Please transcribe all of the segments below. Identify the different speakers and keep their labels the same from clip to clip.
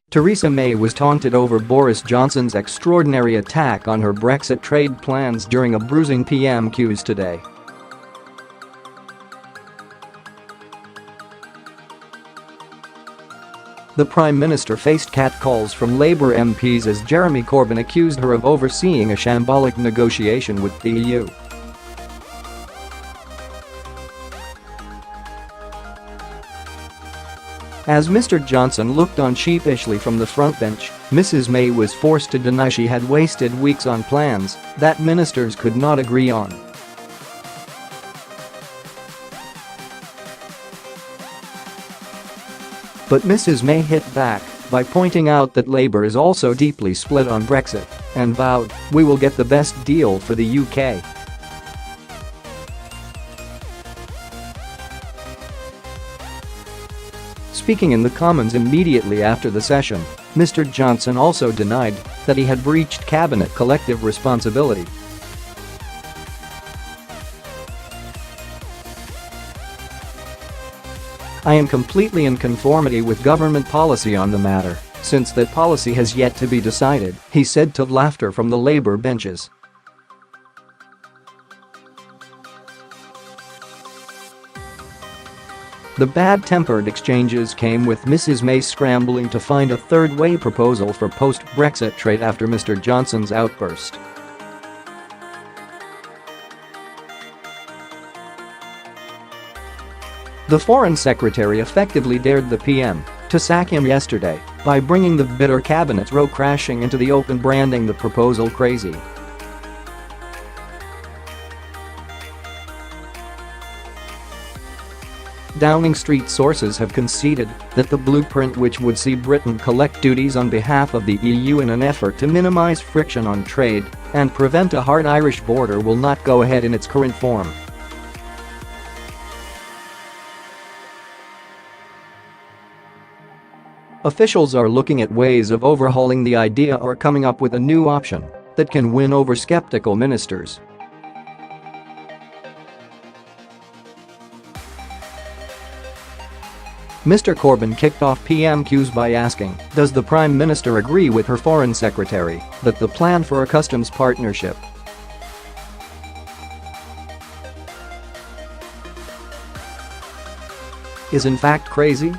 Speaker 1: Theresa May was taunted over Boris Johnson's extraordinary attack on her Brexit trade plans during a bruising PMQs today. The Prime Minister faced catcalls from Labour MPs as Jeremy Corbyn accused her of overseeing a shambolic negotiation with the EU. As Mr Johnson looked on sheepishly from the front bench, Mrs May was forced to deny she had wasted weeks on plans that ministers could not agree on. But Mrs May hit back by pointing out that Labour is also deeply split on Brexit and vowed, "We will get the best deal for the UK." Speaking in the Commons immediately after the session, Mr Johnson also denied that he had breached cabinet collective responsibility. "I am completely in conformity with government policy on the matter, since that policy has yet to be decided," he said to laughter from the Labour benches. The bad-tempered exchanges came with Mrs May scrambling to find a third-way proposal for post-Brexit trade after Mr Johnson's outburst. The Foreign Secretary effectively dared the PM to sack him yesterday by bringing the bitter cabinet's row crashing into the open, branding the proposal crazy. Downing Street sources have conceded that the blueprint, which would see Britain collect duties on behalf of the EU in an effort to minimise friction on trade and prevent a hard Irish border, will not go ahead in its current form. Officials are looking at ways of overhauling the idea or coming up with a new option that can win over sceptical ministers. Mr Corbyn kicked off PMQs by asking, does the Prime Minister agree with her Foreign Secretary that the plan for a customs partnership is in fact crazy?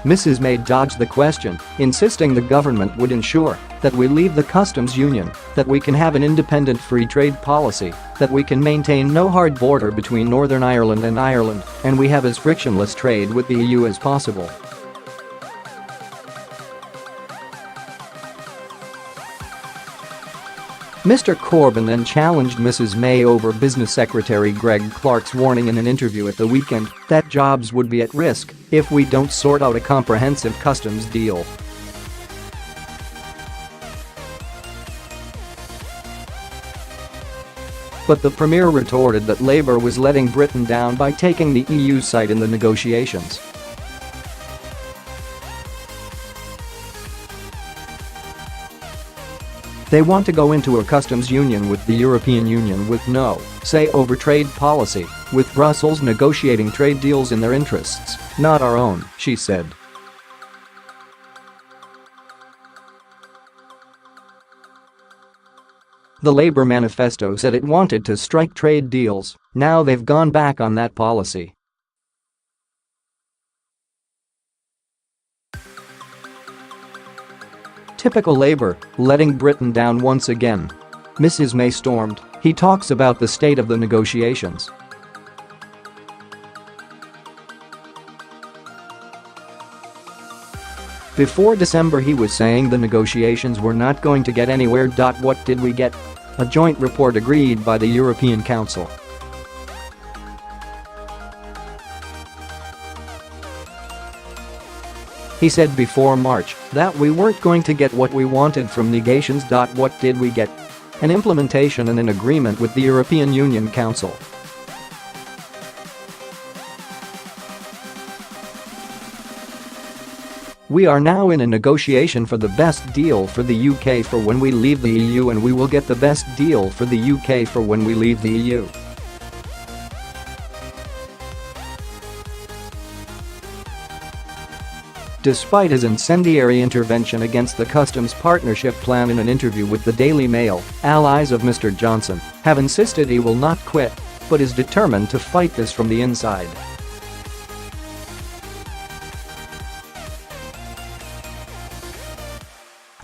Speaker 1: Mrs May dodged the question, insisting the government would ensure that we leave the customs union, that we can have an independent free trade policy, that we can maintain no hard border between Northern Ireland and Ireland, and we have as frictionless trade with the EU as possible. Mr Corbyn then challenged Mrs May over Business Secretary Greg Clark's warning in an interview at the weekend that jobs would be at risk if we don't sort out a comprehensive customs deal. But the Premier retorted that Labour was letting Britain down by taking the EU's side in the negotiations. They want to go into a customs union with the European Union with no say over trade policy, with Brussels negotiating trade deals in their interests, not our own, she said. The Labour manifesto said it wanted to strike trade deals. Now they've gone back on that policy. Typical Labour, letting Britain down once again. Mrs May stormed, he talks about the state of the negotiations. Before December he was saying the negotiations were not going to get anywhere. What did we get? A joint report agreed by the European Council. He said before March that we weren't going to get what we wanted from negations. What did we get? An implementation and an agreement with the European Union Council. We are now in a negotiation for the best deal for the UK for when we leave the EU, and we will get the best deal for the UK for when we leave the EU. Despite his incendiary intervention against the customs partnership plan in an interview with the Daily Mail, allies of Mr Johnson have insisted he will not quit, but is determined to fight this from the inside.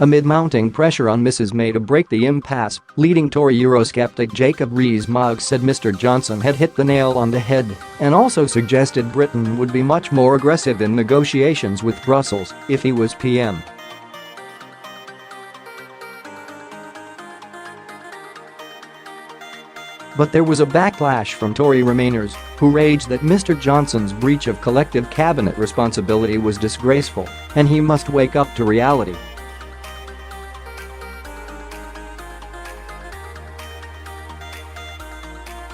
Speaker 1: Amid mounting pressure on Mrs May to break the impasse, leading Tory Eurosceptic Jacob Rees-Mogg said Mr Johnson had hit the nail on the head and also suggested Britain would be much more aggressive in negotiations with Brussels if he was PM. But there was a backlash from Tory Remainers, who raged that Mr Johnson's breach of collective cabinet responsibility was disgraceful and he must wake up to reality.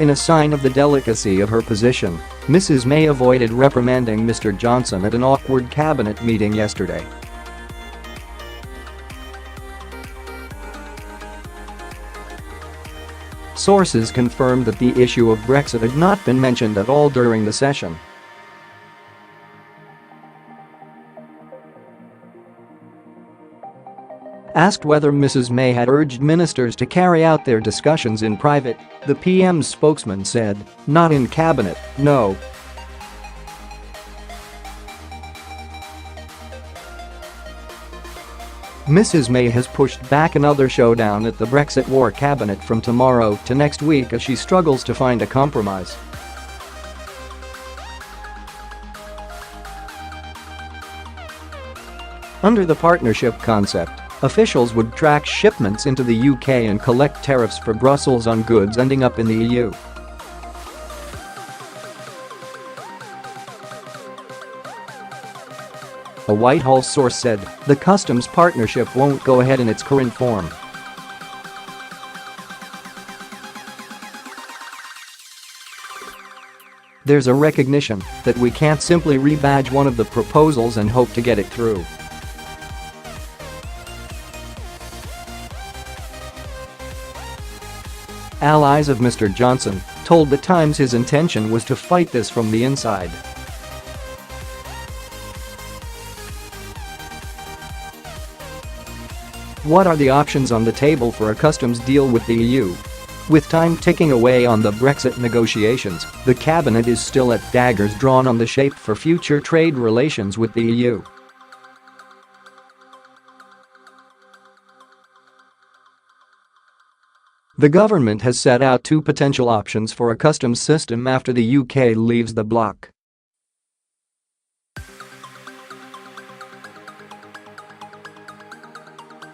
Speaker 1: In a sign of the delicacy of her position, Mrs May avoided reprimanding Mr Johnson at an awkward cabinet meeting yesterday. Sources confirmed that the issue of Brexit had not been mentioned at all during the session. Asked whether Mrs May had urged ministers to carry out their discussions in private, the PM's spokesman said, "Not in cabinet, no." Mrs May has pushed back another showdown at the Brexit war cabinet from tomorrow to next week as she struggles to find a compromise. Under the partnership concept, officials would track shipments into the UK and collect tariffs for Brussels on goods ending up in the EU. A Whitehall source said, the customs partnership won't go ahead in its current form. There's a recognition that we can't simply rebadge one of the proposals and hope to get it through. Allies of Mr Johnson told The Times his intention was to fight this from the inside. What are the options on the table for a customs deal with the EU? With time ticking away on the Brexit negotiations, the cabinet is still at daggers drawn on the shape for future trade relations with the EU. The government has set out two potential options for a customs system after the UK leaves the bloc.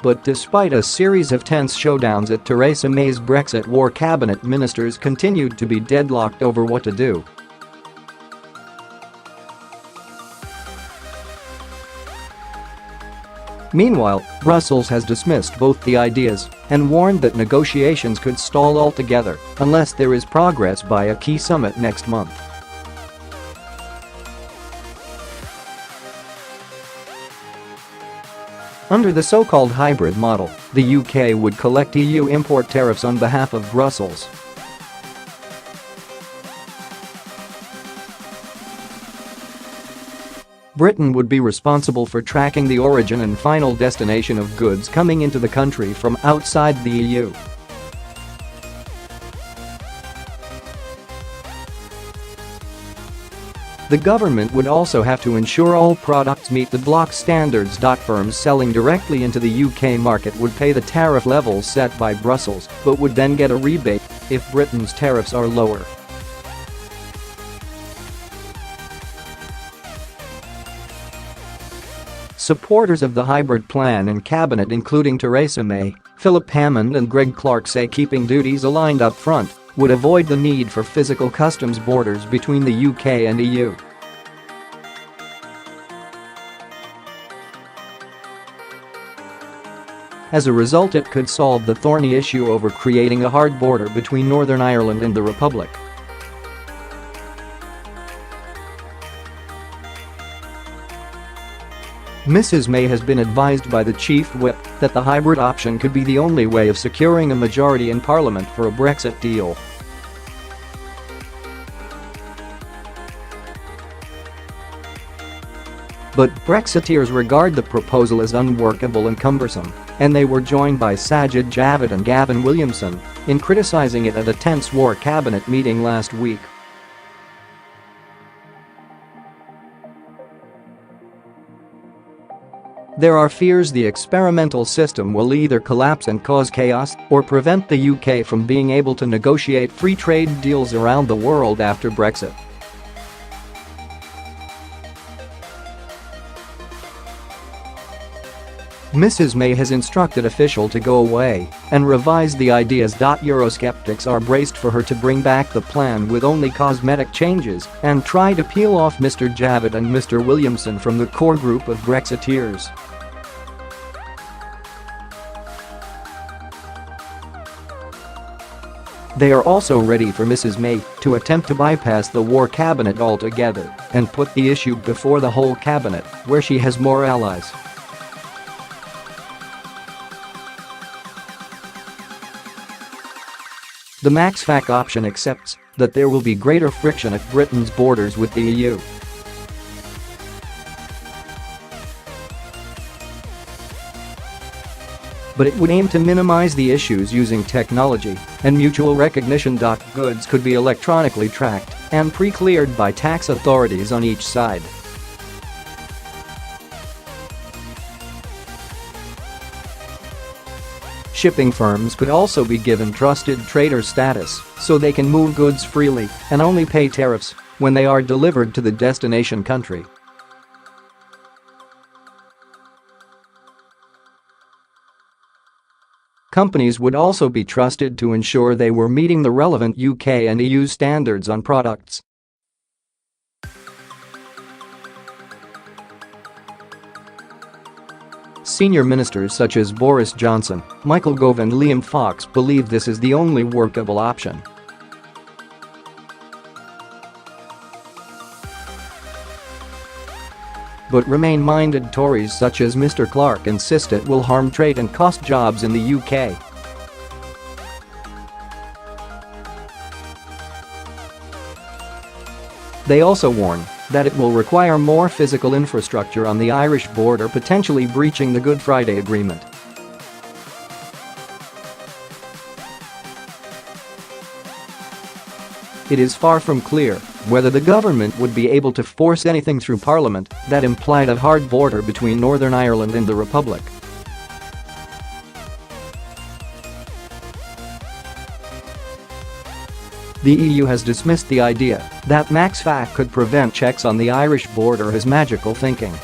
Speaker 1: But despite a series of tense showdowns at Theresa May's Brexit war cabinet, ministers continued to be deadlocked over what to do. Meanwhile, Brussels has dismissed both the ideas and warned that negotiations could stall altogether unless there is progress by a key summit next month. Under the so-called hybrid model, the UK would collect EU import tariffs on behalf of Brussels. Britain would be responsible for tracking the origin and final destination of goods coming into the country from outside the EU. The government would also have to ensure all products meet the bloc standards. Firms selling directly into the UK market would pay the tariff levels set by Brussels, but would then get a rebate if Britain's tariffs are lower. Supporters of the hybrid plan in cabinet, including Theresa May, Philip Hammond and Greg Clark, say keeping duties aligned up front would avoid the need for physical customs borders between the UK and EU. As a result, it could solve the thorny issue over creating a hard border between Northern Ireland and the Republic. Mrs May has been advised by the Chief Whip that the hybrid option could be the only way of securing a majority in Parliament for a Brexit deal. But Brexiteers regard the proposal as unworkable and cumbersome, and they were joined by Sajid Javid and Gavin Williamson in criticising it at a tense war cabinet meeting last week. There are fears the experimental system will either collapse and cause chaos or prevent the UK from being able to negotiate free trade deals around the world after Brexit. Mrs May has instructed officials to go away and revise the ideas. Eurosceptics are braced for her to bring back the plan with only cosmetic changes and try to peel off Mr Javid and Mr Williamson from the core group of Brexiteers. They are also ready for Mrs May to attempt to bypass the war cabinet altogether and put the issue before the whole cabinet, where she has more allies. The Max Fac option accepts that there will be greater friction at Britain's borders with the EU. But it would aim to minimize the issues using technology and mutual recognition. Goods could be electronically tracked and pre-cleared by tax authorities on each side. Shipping firms could also be given trusted trader status so they can move goods freely and only pay tariffs when they are delivered to the destination country. Companies would also be trusted to ensure they were meeting the relevant UK and EU standards on products. Senior ministers such as Boris Johnson, Michael Gove and Liam Fox believe this is the only workable option. But Remain-minded Tories such as Mr Clark insist it will harm trade and cost jobs in the UK. They also warn that it will require more physical infrastructure on the Irish border, potentially breaching the Good Friday Agreement. It is far from clear whether the government would be able to force anything through Parliament that implied a hard border between Northern Ireland and the Republic. The EU has dismissed the idea that Max Fac could prevent checks on the Irish border as magical thinking.